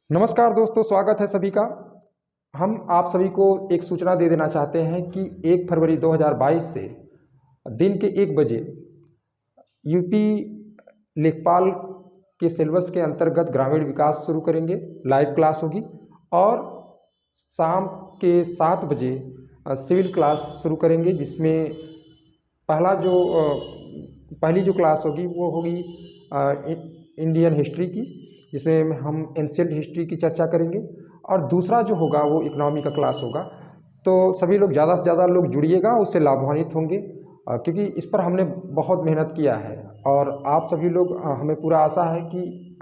नमस्कार दोस्तों, स्वागत है सभी का। हम आप सभी को एक सूचना दे देना चाहते हैं कि 1 फरवरी 2022 से दिन के 1 बजे यूपी लेखपाल के सिलेबस के अंतर्गत ग्रामीण विकास शुरू करेंगे। लाइव क्लास होगी और शाम के 7 बजे सिविल क्लास शुरू करेंगे, जिसमें पहली जो क्लास होगी वो होगी इंडियन हिस्ट्री की, जिसमें हम एंशिएंट हिस्ट्री की चर्चा करेंगे। और दूसरा जो होगा वो इकोनॉमी का क्लास होगा। तो सभी लोग ज़्यादा से ज़्यादा लोग जुड़िएगा, उससे लाभान्वित होंगे, क्योंकि इस पर हमने बहुत मेहनत किया है और आप सभी लोग हमें पूरा आशा है कि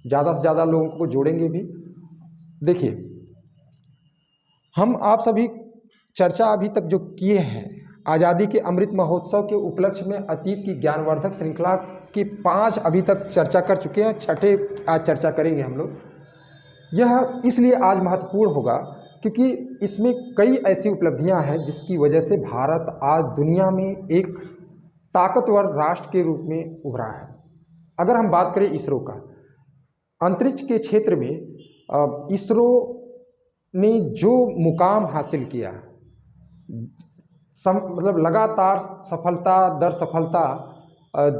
ज़्यादा से ज़्यादा लोगों को जोड़ेंगे भी। देखिए, हम आप सभी चर्चा अभी तक जो किए हैं, आज़ादी के अमृत महोत्सव के उपलक्ष्य में अतीत की ज्ञानवर्धक श्रृंखला की 5 अभी तक चर्चा कर चुके हैं। छठे आज चर्चा करेंगे हम लोग। यह इसलिए आज महत्वपूर्ण होगा क्योंकि इसमें कई ऐसी उपलब्धियां हैं जिसकी वजह से भारत आज दुनिया में एक ताकतवर राष्ट्र के रूप में उभरा है। अगर हम बात करें इसरो का, अंतरिक्ष के क्षेत्र में इसरो ने जो मुकाम हासिल किया, मतलब लगातार सफलता दर सफलता,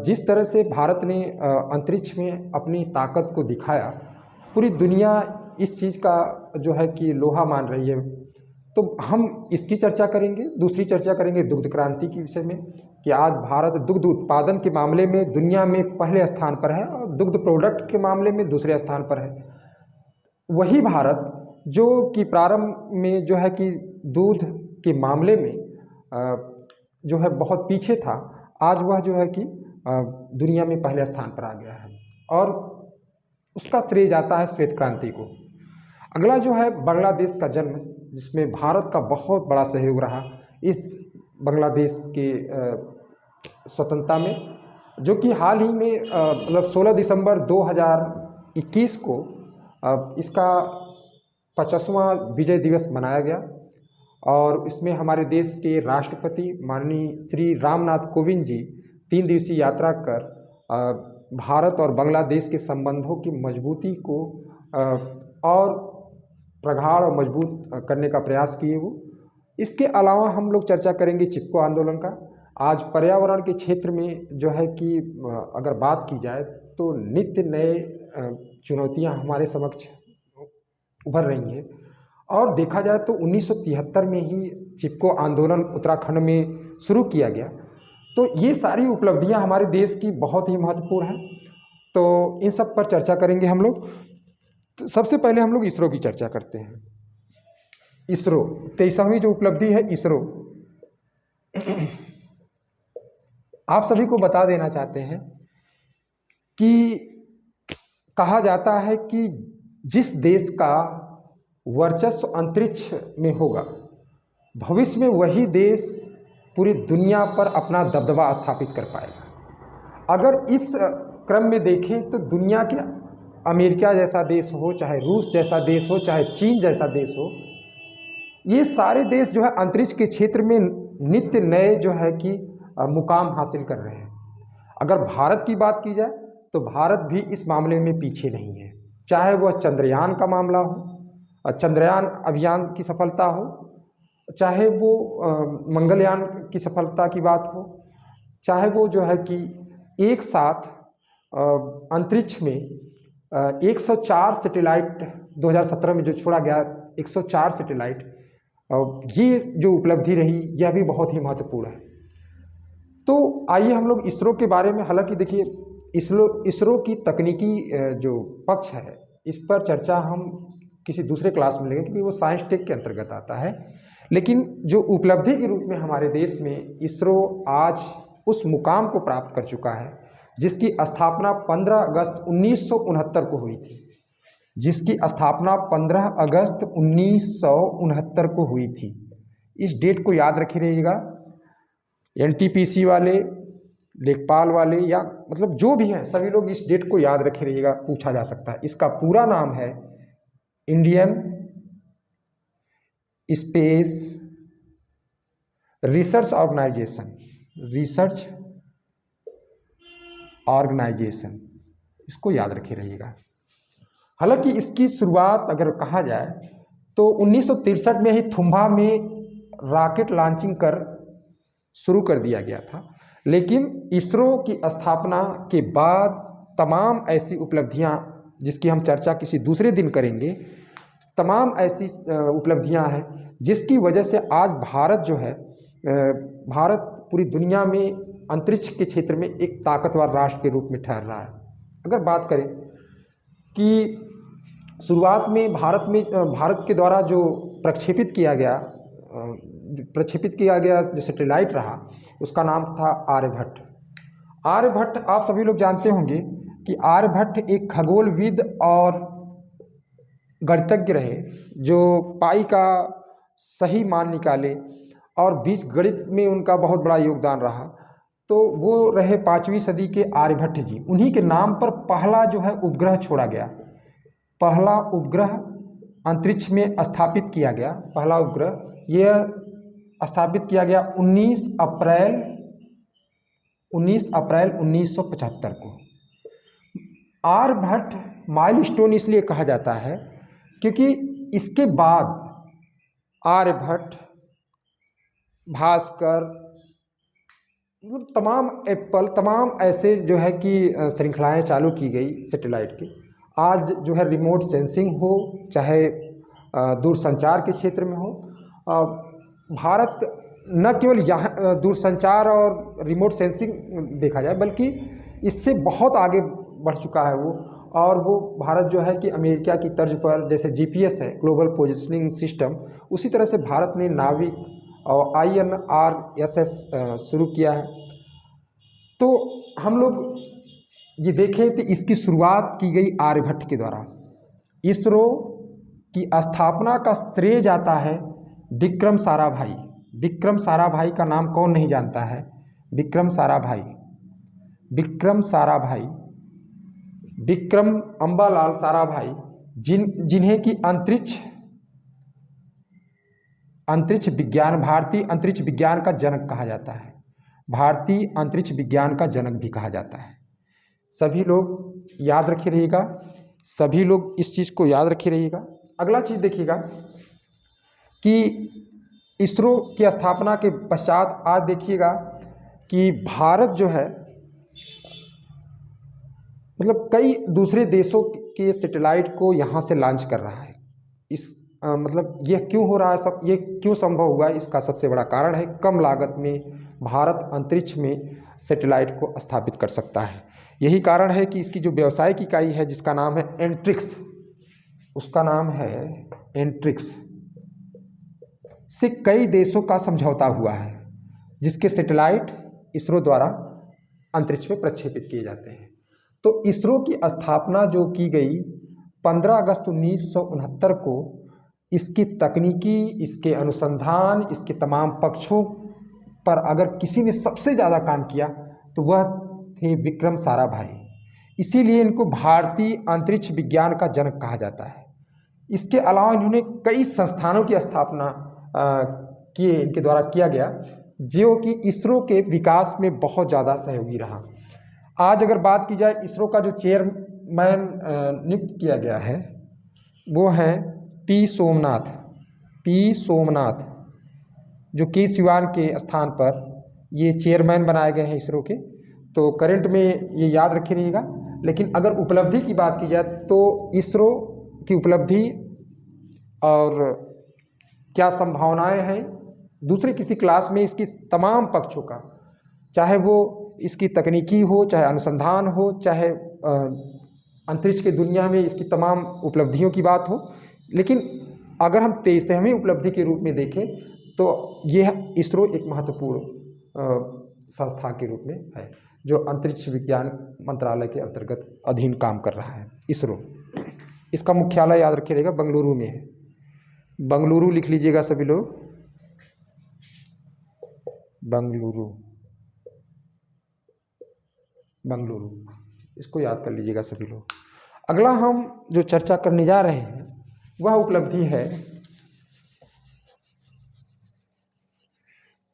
जिस तरह से भारत ने अंतरिक्ष में अपनी ताकत को दिखाया, पूरी दुनिया इस चीज़ का जो है कि लोहा मान रही है। तो हम इसकी चर्चा करेंगे। दूसरी चर्चा करेंगे दुग्ध क्रांति के विषय में कि आज भारत दुग्ध उत्पादन के मामले में दुनिया में पहले स्थान पर है और दुग्ध प्रोडक्ट के मामले में दूसरे स्थान पर है। वही भारत जो कि प्रारंभ में जो है कि दूध के मामले में जो है बहुत पीछे था, आज वह जो है कि दुनिया में पहले स्थान पर आ गया है और उसका श्रेय जाता है श्वेत क्रांति को। अगला जो है बांग्लादेश का जन्म, जिसमें भारत का बहुत बड़ा सहयोग रहा इस बांग्लादेश के स्वतंत्रता में, जो कि हाल ही में मतलब 16 दिसंबर 2021 को इसका 50वां विजय दिवस मनाया गया और इसमें हमारे देश के राष्ट्रपति माननीय श्री रामनाथ कोविंद जी 3 दिवसीय यात्रा कर भारत और बांग्लादेश के संबंधों की मजबूती को और प्रगाढ़ और मजबूत करने का प्रयास किए वो। इसके अलावा हम लोग चर्चा करेंगे चिपको आंदोलन का। आज पर्यावरण के क्षेत्र में जो है कि अगर बात की जाए तो नित्य नए चुनौतियां हमारे समक्ष उभर रही हैं और देखा जाए तो 1973 में ही चिपको आंदोलन उत्तराखंड में शुरू किया गया। तो ये सारी उपलब्धियां हमारे देश की बहुत ही महत्वपूर्ण हैं। तो इन सब पर चर्चा करेंगे हम लोग। तो सबसे पहले हम लोग इसरो की चर्चा करते हैं। इसरो 23वीं जो उपलब्धि है इसरो, आप सभी को बता देना चाहते हैं कि कहा जाता है कि जिस देश का वर्चस्व अंतरिक्ष में होगा, भविष्य में वही देश पूरी दुनिया पर अपना दबदबा स्थापित कर पाएगा। अगर इस क्रम में देखें तो दुनिया के अमेरिका जैसा देश हो, चाहे रूस जैसा देश हो, चाहे चीन जैसा देश हो, ये सारे देश जो है अंतरिक्ष के क्षेत्र में नित्य नए जो है कि मुकाम हासिल कर रहे हैं। अगर भारत की बात की जाए तो भारत भी इस मामले में पीछे नहीं है, चाहे वह चंद्रयान का मामला हो, चंद्रयान अभियान की सफलता हो, चाहे वो मंगलयान की सफलता की बात हो, चाहे वो जो है कि एक साथ अंतरिक्ष में 104 सैटेलाइट 2017 में जो छोड़ा गया, 104 सैटेलाइट, ये जो उपलब्धि रही यह भी बहुत ही महत्वपूर्ण है। तो आइए हम लोग इसरो के बारे में, हालांकि देखिए इसरो की तकनीकी जो पक्ष है इस पर चर्चा हम किसी दूसरे क्लास में लेंगे क्योंकि वो साइंस टेक के अंतर्गत आता है। लेकिन जो उपलब्धि के रूप में हमारे देश में इसरो आज उस मुकाम को प्राप्त कर चुका है जिसकी स्थापना 15 अगस्त 1969 को हुई थी, जिसकी स्थापना 15 अगस्त 1969 को हुई थी। इस डेट को याद रखे रहिएगा। एनटीपीसी वाले, लेखपाल वाले या मतलब जो भी हैं सभी लोग इस डेट को याद रखे रहिएगा, पूछा जा सकता है। इसका पूरा नाम है इंडियन स्पेस रिसर्च ऑर्गेनाइजेशन, इसको याद रखे रहिएगा। हालांकि इसकी शुरुआत अगर कहा जाए तो 1963 में ही थुम्बा में रॉकेट लॉन्चिंग कर शुरू कर दिया गया था, लेकिन इसरो की स्थापना के बाद तमाम ऐसी उपलब्धियां जिसकी हम चर्चा किसी दूसरे दिन करेंगे, तमाम ऐसी उपलब्धियां हैं जिसकी वजह से आज भारत जो है, भारत पूरी दुनिया में अंतरिक्ष के क्षेत्र में एक ताकतवर राष्ट्र के रूप में ठहर रहा है। अगर बात करें कि शुरुआत में भारत के द्वारा जो प्रक्षेपित किया गया जो सैटेलाइट रहा, उसका नाम था आर्यभट्ट। आर्यभट्ट, आप सभी लोग जानते होंगे कि आर्यभट्ट एक खगोलविद और गणितज्ञ रहे जो पाई का सही मान निकाले और बीज गणित में उनका बहुत बड़ा योगदान रहा। तो वो रहे 5वीं सदी के आर्यभट्ट जी। उन्हीं के नाम पर पहला जो है उपग्रह छोड़ा गया, पहला उपग्रह अंतरिक्ष में स्थापित किया गया। पहला उपग्रह यह स्थापित किया गया 19 अप्रैल 1975 को। आर्यभट्ट माइलस्टोन इसलिए कहा जाता है क्योंकि इसके बाद आर्यभट्ट, भास्कर, मतलब तमाम ऐसे जो है कि श्रृंखलाएं चालू की गई सैटेलाइट की। आज जो है रिमोट सेंसिंग हो, चाहे दूरसंचार के क्षेत्र में हो, भारत न केवल यहाँ दूरसंचार और रिमोट सेंसिंग देखा जाए बल्कि इससे बहुत आगे बढ़ चुका है वो। और वो भारत जो है कि अमेरिका की तर्ज पर, जैसे जीपीएस है, ग्लोबल पोजिशनिंग सिस्टम, उसी तरह से भारत ने नाविक और INRSS शुरू किया है। तो हम लोग ये देखें तो इसकी शुरुआत की गई आर्यभट्ट के द्वारा। इसरो की स्थापना का श्रेय जाता है विक्रम साराभाई। विक्रम साराभाई का नाम कौन नहीं जानता है? विक्रम साराभाई, विक्रम अम्बालाल साराभाई, जिन्हें कि अंतरिक्ष विज्ञान, भारतीय अंतरिक्ष विज्ञान का जनक कहा जाता है। भारतीय अंतरिक्ष विज्ञान का जनक भी कहा जाता है। सभी लोग याद रखे रहिएगा, सभी लोग इस चीज़ को याद रखे रहिएगा। अगला चीज़ देखिएगा कि इसरो की स्थापना के पश्चात आज देखिएगा कि भारत जो है, मतलब कई दूसरे देशों के सैटेलाइट को यहाँ से लॉन्च कर रहा है। मतलब यह क्यों हो रहा है, सब ये क्यों संभव हुआ है? इसका सबसे बड़ा कारण है कम लागत में भारत अंतरिक्ष में सैटेलाइट को स्थापित कर सकता है। यही कारण है कि इसकी जो व्यावसायिक इकाई है जिसका नाम है एंट्रिक्स, उसका नाम है एंट्रिक्स, से कई देशों का समझौता हुआ है जिसके सैटेलाइट इसरो द्वारा अंतरिक्ष में प्रक्षेपित किए जाते हैं। तो इसरो की स्थापना जो की गई 15 अगस्त 1969 को, इसकी तकनीकी, इसके अनुसंधान, इसके तमाम पक्षों पर अगर किसी ने सबसे ज़्यादा काम किया तो वह थे विक्रम साराभाई। इसीलिए इनको भारतीय अंतरिक्ष विज्ञान का जनक कहा जाता है। इसके अलावा इन्होंने कई संस्थानों की स्थापना इनके द्वारा किया गया जो कि इसरो के विकास में बहुत ज़्यादा सहयोगी रहा। आज अगर बात की जाए, इसरो का जो चेयरमैन नियुक्त किया गया है वो है पी सोमनाथ, जो के सिवान के स्थान पर ये चेयरमैन बनाए गए हैं इसरो के। तो करंट में ये याद रखे रहिएगा। लेकिन अगर उपलब्धि की बात की जाए तो इसरो की उपलब्धि और क्या संभावनाएं हैं दूसरे किसी क्लास में, इसकी तमाम पक्षों का, चाहे वो इसकी तकनीकी हो, चाहे अनुसंधान हो, चाहे अंतरिक्ष की दुनिया में इसकी तमाम उपलब्धियों की बात हो। लेकिन अगर हम 23वीं उपलब्धि के रूप में देखें तो यह इसरो एक महत्वपूर्ण संस्था के रूप में है जो अंतरिक्ष विज्ञान मंत्रालय के अंतर्गत अधीन काम कर रहा है इसरो। इसका मुख्यालय याद रखिए रहेगा बेंगलुरु में है। बेंगलुरु लिख लीजिएगा सभी लोग, बेंगलुरु, इसको याद कर लीजिएगा सभी लोग। अगला हम जो चर्चा करने जा रहे हैं वह उपलब्धि है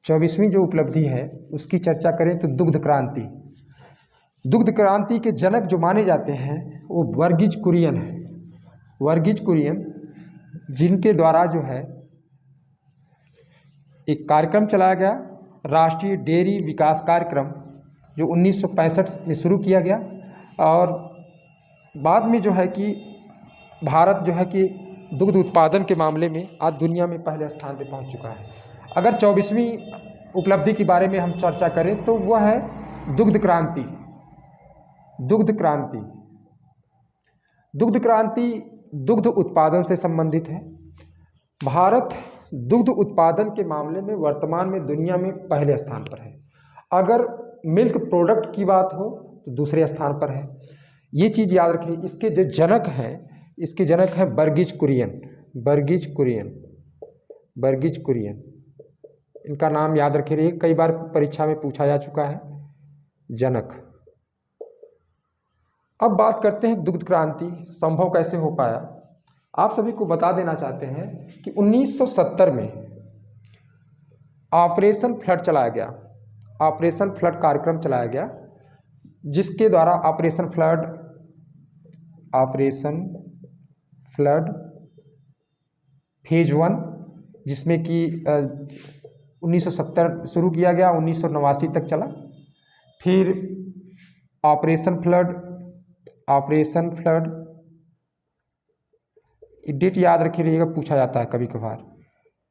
24वीं जो उपलब्धि है उसकी चर्चा करें तो दुग्ध क्रांति। दुग्ध क्रांति के जनक जो माने जाते हैं वो वर्गीज कुरियन है। वर्गीज कुरियन, जिनके द्वारा जो है एक कार्यक्रम चलाया गया, राष्ट्रीय डेयरी विकास कार्यक्रम, जो 1965 में शुरू किया गया। और बाद में जो है कि भारत जो है कि दुग्ध उत्पादन के मामले में आज दुनिया में पहले स्थान पर पहुंच चुका है। अगर 24वीं उपलब्धि के बारे में हम चर्चा करें तो वह है दुग्ध क्रांति। दुग्ध क्रांति, दुग्ध क्रांति दुग्ध उत्पादन से संबंधित है। भारत दुग्ध उत्पादन के मामले में वर्तमान में दुनिया में पहले स्थान पर है। अगर मिल्क प्रोडक्ट की बात हो तो दूसरे स्थान पर है। ये चीज़ याद रखिए। इसके जो जनक हैं, इसके जनक हैं वर्गीज कुरियन। वर्गीज कुरियन, वर्गीज कुरियन, इनका नाम याद रखे रहिए, कई बार परीक्षा में पूछा जा चुका है। जनक। अब बात करते हैं दुग्ध क्रांति संभव कैसे हो पाया। आप सभी को बता देना चाहते हैं कि 1970 में ऑपरेशन फ्लड चलाया गया। ऑपरेशन फ्लड कार्यक्रम चलाया गया, जिसके द्वारा ऑपरेशन फ्लड फेज 1, जिसमें कि 1970 शुरू किया गया, 1989 तक चला। फिर ऑपरेशन फ्लड डेट याद रखिए रहिएगा, पूछा जाता है कभी कभार।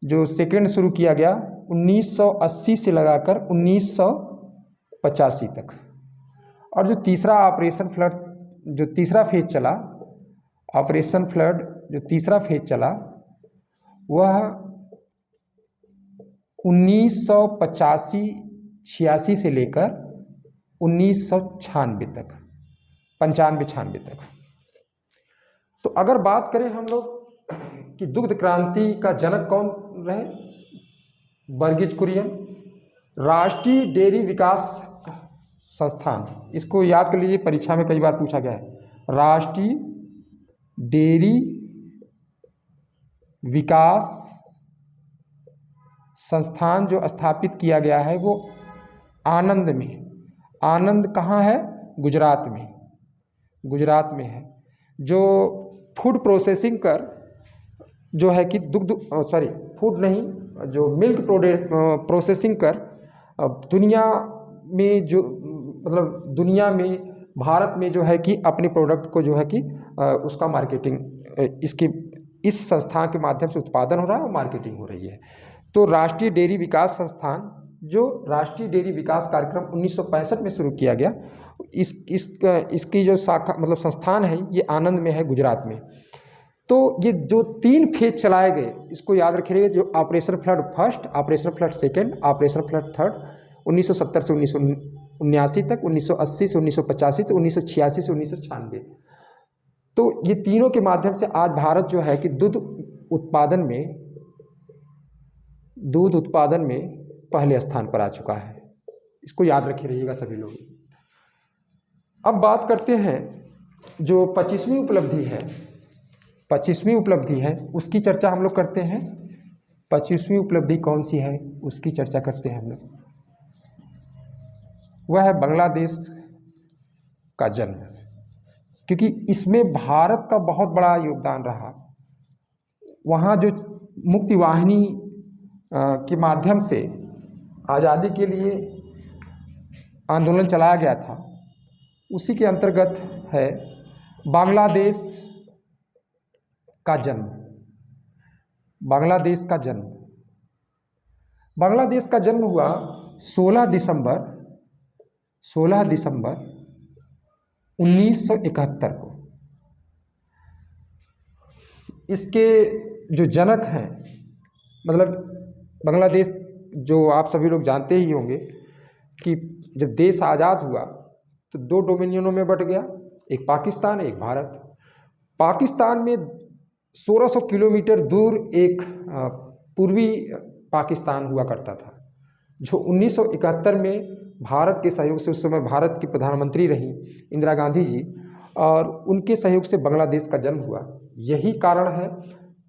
जो सेकेंड शुरू किया गया 1980 से लगाकर 1985 तक। और जो तीसरा ऑपरेशन फ्लड, जो तीसरा फेज चला, ऑपरेशन फ्लड जो तीसरा फेज चला, वह 1985-86 से लेकर 1996 तक, 95-96 तक। तो अगर बात करें हम लोग कि दुग्ध क्रांति का जनक कौन रहे, वर्गीज कुरियन। राष्ट्रीय डेयरी विकास संस्थान, इसको याद कर लीजिए, परीक्षा में कई बार पूछा गया है। राष्ट्रीय डेयरी विकास संस्थान जो स्थापित किया गया है वो आनंद में। आनंद कहाँ है? गुजरात में। गुजरात में है। जो फूड प्रोसेसिंग कर जो है कि फूड नहीं, जो मिल्क प्रोसेसिंग कर दुनिया में जो मतलब दुनिया में भारत में जो है कि अपने प्रोडक्ट को जो है कि उसका मार्केटिंग इस संस्थान के माध्यम से उत्पादन हो रहा है और मार्केटिंग हो रही है। तो राष्ट्रीय डेयरी विकास संस्थान, जो राष्ट्रीय डेयरी विकास कार्यक्रम 1965 में शुरू किया गया, इसकी जो शाखा मतलब संस्थान है ये आनंद में है, गुजरात में। तो ये जो 3 फेज चलाए गए, इसको याद रखिएगा। जो operation flood first, operation flood second, operation flood third, 1970 से 1979 तक, 1980 से 1985 तक, 1986 से 1996। तो ये तीनों के माध्यम से आज भारत जो है कि दूध उत्पादन में पहले स्थान पर आ चुका है। इसको याद रखे रहिएगा सभी लोग। अब बात करते हैं जो 25वीं उपलब्धि है, 25वीं उपलब्धि है उसकी चर्चा हम लोग करते हैं। 25वीं उपलब्धि कौन सी है उसकी चर्चा करते हैं हम लोग। वह है बांग्लादेश का जन्म, क्योंकि इसमें भारत का बहुत बड़ा योगदान रहा। वहाँ जो मुक्ति वाहिनी के माध्यम से आज़ादी के लिए आंदोलन चलाया गया था, उसी के अंतर्गत है बांग्लादेश का जन्म। बांग्लादेश का जन्म, बांग्लादेश का जन्म हुआ 16 दिसंबर 1971 को। इसके जो जनक हैं, मतलब बांग्लादेश जो आप सभी लोग जानते ही होंगे कि जब देश आज़ाद हुआ तो 2 डोमिनियनों में बट गया, एक पाकिस्तान एक भारत। पाकिस्तान में 1600 किलोमीटर दूर एक पूर्वी पाकिस्तान हुआ करता था, जो 1971 में भारत के सहयोग से, उस समय भारत की प्रधानमंत्री रही इंदिरा गांधी जी, और उनके सहयोग से बांग्लादेश का जन्म हुआ। यही कारण है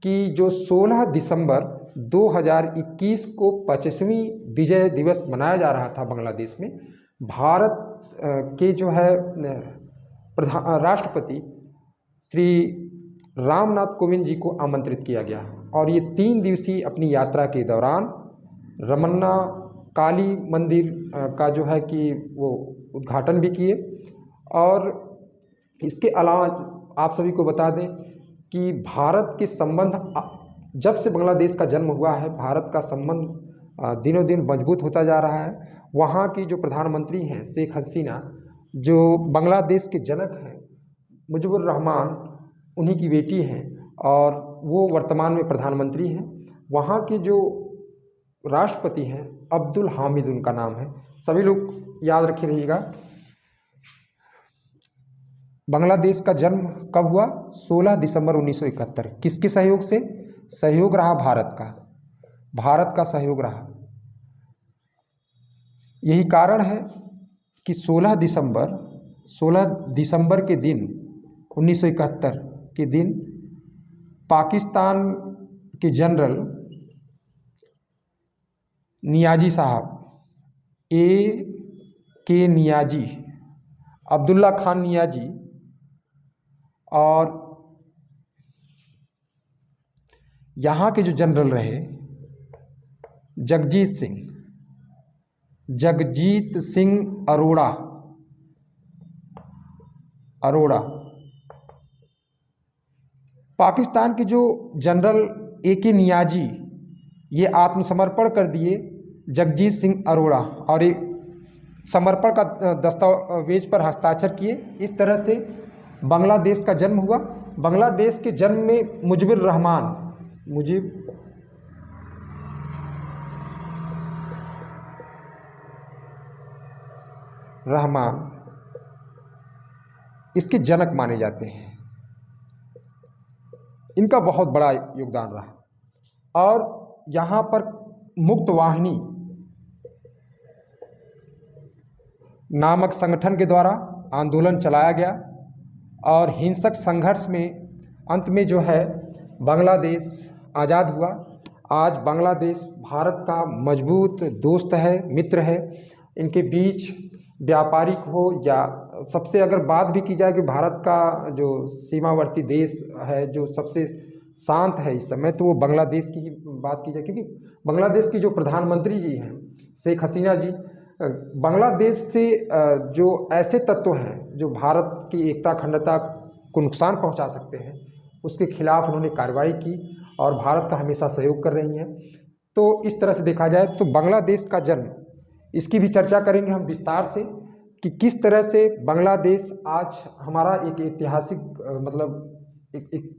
कि जो 16 दिसंबर 2021 को 25वीं विजय दिवस मनाया जा रहा था बांग्लादेश में, भारत के जो है राष्ट्रपति श्री रामनाथ कोविंद जी को आमंत्रित किया गया और ये 3 दिवसीय अपनी यात्रा के दौरान रमन्ना काली मंदिर का जो है कि वो उद्घाटन भी किए। और इसके अलावा आप सभी को बता दें कि भारत के संबंध जब से बांग्लादेश का जन्म हुआ है, भारत का संबंध दिनों दिन मजबूत होता जा रहा है। वहाँ की जो प्रधानमंत्री हैं शेख हसीना, जो बांग्लादेश के जनक हैं मुजिबुर रहमान, उन्हीं की बेटी हैं और वो वर्तमान में प्रधानमंत्री हैं। वहाँ के जो राष्ट्रपति हैं अब्दुल हामिद उनका नाम है, सभी लोग याद रखे रहिएगा। बांग्लादेश का जन्म कब हुआ? 16 दिसंबर 1971। किसके सहयोग से? सहयोग रहा भारत का, भारत का सहयोग रहा। यही कारण है कि 16 दिसंबर के दिन 1971 के दिन पाकिस्तान के जनरल नियाजी साहब, A.K. नियाजी, अब्दुल्ला खान नियाजी और यहाँ के जो जनरल रहे जगजीत सिंह अरोड़ा, पाकिस्तान के जो जनरल A.K. नियाजी ये आत्मसमर्पण कर दिए जगजीत सिंह अरोड़ा और एक समर्पण का दस्तावेज पर हस्ताक्षर किए। इस तरह से बांग्लादेश का जन्म हुआ। बांग्लादेश के जन्म में मुजिबुर रहमान इसके जनक माने जाते हैं। इनका बहुत बड़ा योगदान रहा और यहाँ पर मुक्त वाहिनी नामक संगठन के द्वारा आंदोलन चलाया गया और हिंसक संघर्ष में अंत में जो है बांग्लादेश आज़ाद हुआ। आज बांग्लादेश भारत का मजबूत दोस्त है, मित्र है। इनके बीच व्यापारिक हो या सबसे अगर बात भी की जाए कि भारत का जो सीमावर्ती देश है जो सबसे शांत है इस समय, तो वो बांग्लादेश की ही बात की जाए, क्योंकि बांग्लादेश की जो प्रधानमंत्री जी हैं शेख हसीना जी, बांग्लादेश से जो ऐसे तत्व हैं जो भारत की एकता अखंडता को नुकसान पहुंचा सकते हैं, उसके खिलाफ उन्होंने कार्रवाई की और भारत का हमेशा सहयोग कर रही हैं। तो इस तरह से देखा जाए तो बांग्लादेश का जन्म, इसकी भी चर्चा करेंगे हम विस्तार से कि किस तरह से बांग्लादेश आज हमारा एक ऐतिहासिक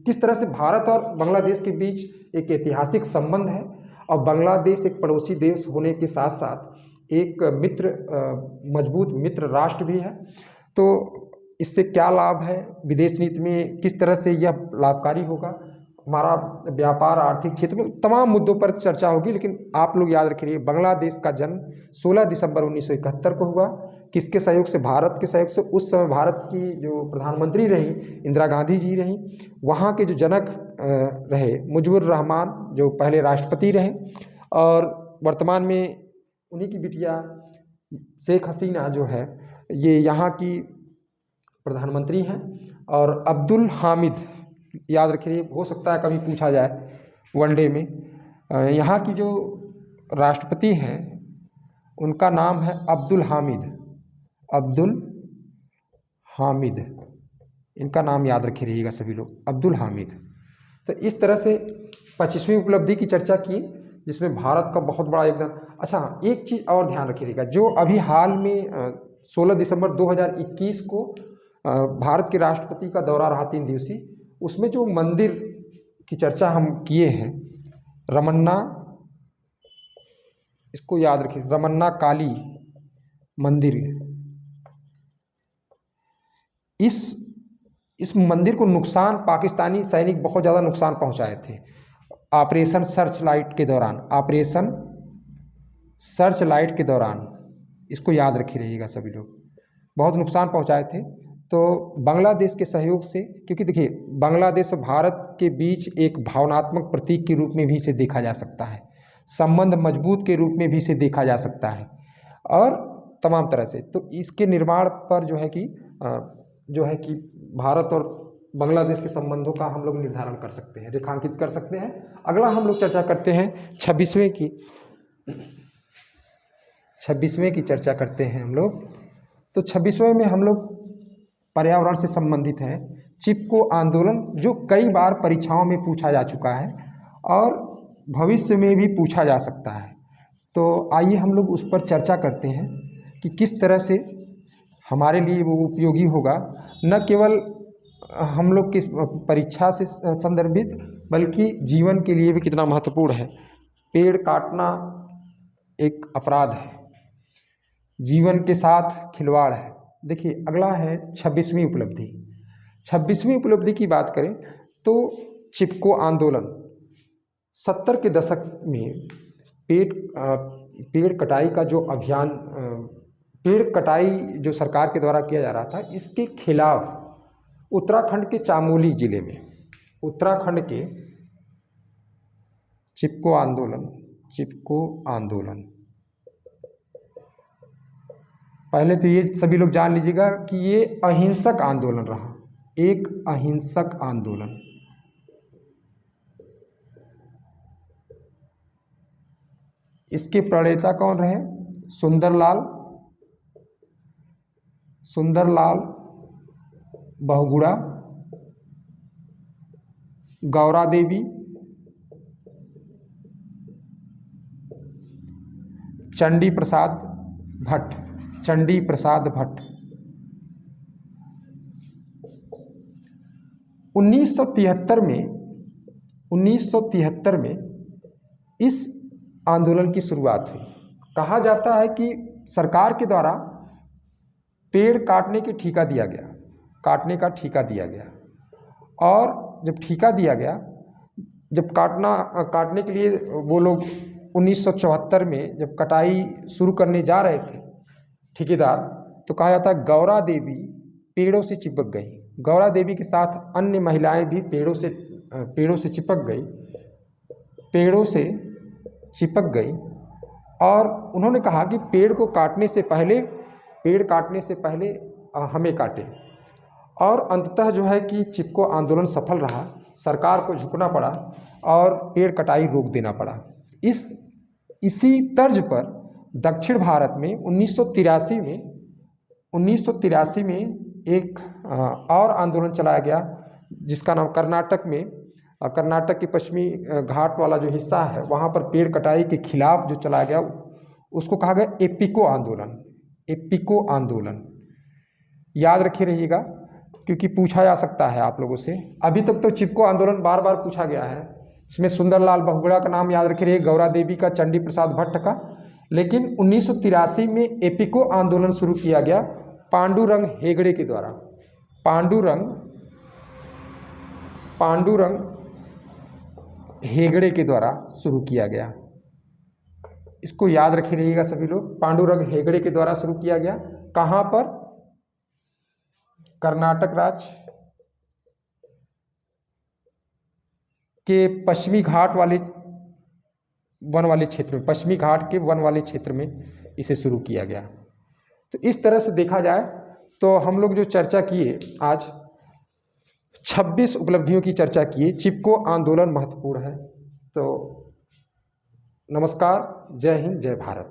किस तरह से भारत और बांग्लादेश के बीच एक ऐतिहासिक संबंध है और बांग्लादेश एक पड़ोसी देश होने के साथ साथ एक मजबूत मित्र राष्ट्र भी है। तो इससे क्या लाभ है, विदेश नीति में किस तरह से यह लाभकारी होगा, हमारा व्यापार आर्थिक क्षेत्र में तमाम मुद्दों पर चर्चा होगी। लेकिन आप लोग याद रखिए बांग्लादेश का जन्म 16 दिसंबर 1971 को हुआ। किसके सहयोग से? भारत के सहयोग से। उस समय भारत की जो प्रधानमंत्री रही इंदिरा गांधी जी रही, वहाँ के जो जनक रहे मुजिबुर रहमान जो पहले राष्ट्रपति रहे और वर्तमान में उन्हीं की बिटिया शेख हसीना जो है ये यहाँ की प्रधानमंत्री हैं। और अब्दुल हामिद, याद रखिए, हो सकता है कभी पूछा जाए वनडे में, यहाँ की जो राष्ट्रपति हैं उनका नाम है अब्दुल हामिद, इनका नाम याद रखे रहिएगा सभी लोग, अब्दुल हामिद। तो इस तरह से 25वीं उपलब्धि की चर्चा की जिसमें भारत का बहुत बड़ा योगदान। अच्छा, एक चीज़ और ध्यान रखिएगा, जो अभी हाल में 16 दिसंबर 2021 को भारत के राष्ट्रपति का दौरा रहा 3 दिवसीय, उसमें जो मंदिर की चर्चा हम किए हैं रमन्ना, इसको याद रखिए, रमन्ना काली मंदिर, इस मंदिर को नुकसान पाकिस्तानी सैनिक बहुत ज़्यादा नुकसान पहुंचाए थे ऑपरेशन सर्च लाइट के दौरान, इसको याद रखे रहिएगा सभी लोग, बहुत नुकसान पहुंचाए थे। तो बांग्लादेश के सहयोग से, क्योंकि देखिए बांग्लादेश और भारत के बीच एक भावनात्मक प्रतीक के रूप में भी इसे देखा जा सकता है, संबंध मजबूत के रूप में भी इसे देखा जा सकता है और तमाम तरह से। तो इसके निर्माण पर जो है कि भारत और बांग्लादेश के संबंधों का हम लोग निर्धारण कर सकते हैं, रेखांकित कर सकते हैं। अगला हम लोग चर्चा करते हैं 26वें की चर्चा करते हैं हम लोग। तो 26वें में हम लोग पर्यावरण से संबंधित हैं, चिपको आंदोलन, जो कई बार परीक्षाओं में पूछा जा चुका है और भविष्य में भी पूछा जा सकता है। तो आइए हम लोग उस पर चर्चा करते हैं कि किस तरह से हमारे लिए वो उपयोगी होगा, न केवल हम लोग की परीक्षा से संदर्भित बल्कि जीवन के लिए भी कितना महत्वपूर्ण है। पेड़ काटना एक अपराध है, जीवन के साथ खिलवाड़ है। देखिए अगला है 26वीं उपलब्धि। 26वीं उपलब्धि की बात करें तो चिपको आंदोलन 70 के दशक में पेड़ कटाई का जो अभियान, पेड़ कटाई जो सरकार के द्वारा किया जा रहा था, इसके खिलाफ उत्तराखंड के चामोली जिले में, उत्तराखंड के चिपको आंदोलन, पहले तो ये सभी लोग जान लीजिएगा कि ये अहिंसक आंदोलन रहा, एक अहिंसक आंदोलन। इसके प्रणेता कौन रहे? सुंदरलाल बहुगुणा, गौरा देवी, चंडी प्रसाद भट्ट। 1973 में इस आंदोलन की शुरुआत हुई। कहा जाता है कि सरकार के द्वारा पेड़ काटने का ठेका दिया गया और जब ठेका दिया गया, जब काटने के लिए वो लोग 1974 में जब कटाई शुरू करने जा रहे थे ठेकेदार, तो कहा जाता है गौरा देवी पेड़ों से चिपक गई। गौरा देवी के साथ अन्य महिलाएं भी पेड़ों से चिपक गई और उन्होंने कहा कि पेड़ काटने से पहले हमें काटें। और अंततः जो है कि चिपको आंदोलन सफल रहा, सरकार को झुकना पड़ा और पेड़ कटाई रोक देना पड़ा। इसी तर्ज पर दक्षिण भारत में 1983 में एक और आंदोलन चलाया गया, जिसका नाम कर्नाटक के पश्चिमी घाट वाला जो हिस्सा है, वहाँ पर पेड़ कटाई के खिलाफ जो चलाया गया, उसको कहा गया एपिको आंदोलन। याद रखे रहिएगा, क्योंकि पूछा जा सकता है आप लोगों से। अभी तक तो चिपको आंदोलन बार बार पूछा गया है। इसमें सुंदरलाल बहुगुणा का नाम याद रखे रहिए, गौरा देवी का, चंडी प्रसाद भट्ट का। लेकिन 1983 में एपिको आंदोलन शुरू किया गया पांडुरंग हेगड़े के द्वारा। पांडुरंग हेगड़े के द्वारा शुरू किया गया। इसको याद रखे रहिएगा सभी लोग, पांडुरंग हेगड़े के द्वारा शुरू किया गया। कहाँ पर? कर्नाटक राज्य के पश्चिमी घाट वाले वन वाले क्षेत्र में, पश्चिमी घाट के वन वाले क्षेत्र में इसे शुरू किया गया। तो इस तरह से देखा जाए तो हम लोग जो चर्चा किए आज, 26 उपलब्धियों की चर्चा किए। चिपको आंदोलन महत्वपूर्ण है। तो नमस्कार, जय हिंद, जय भारत।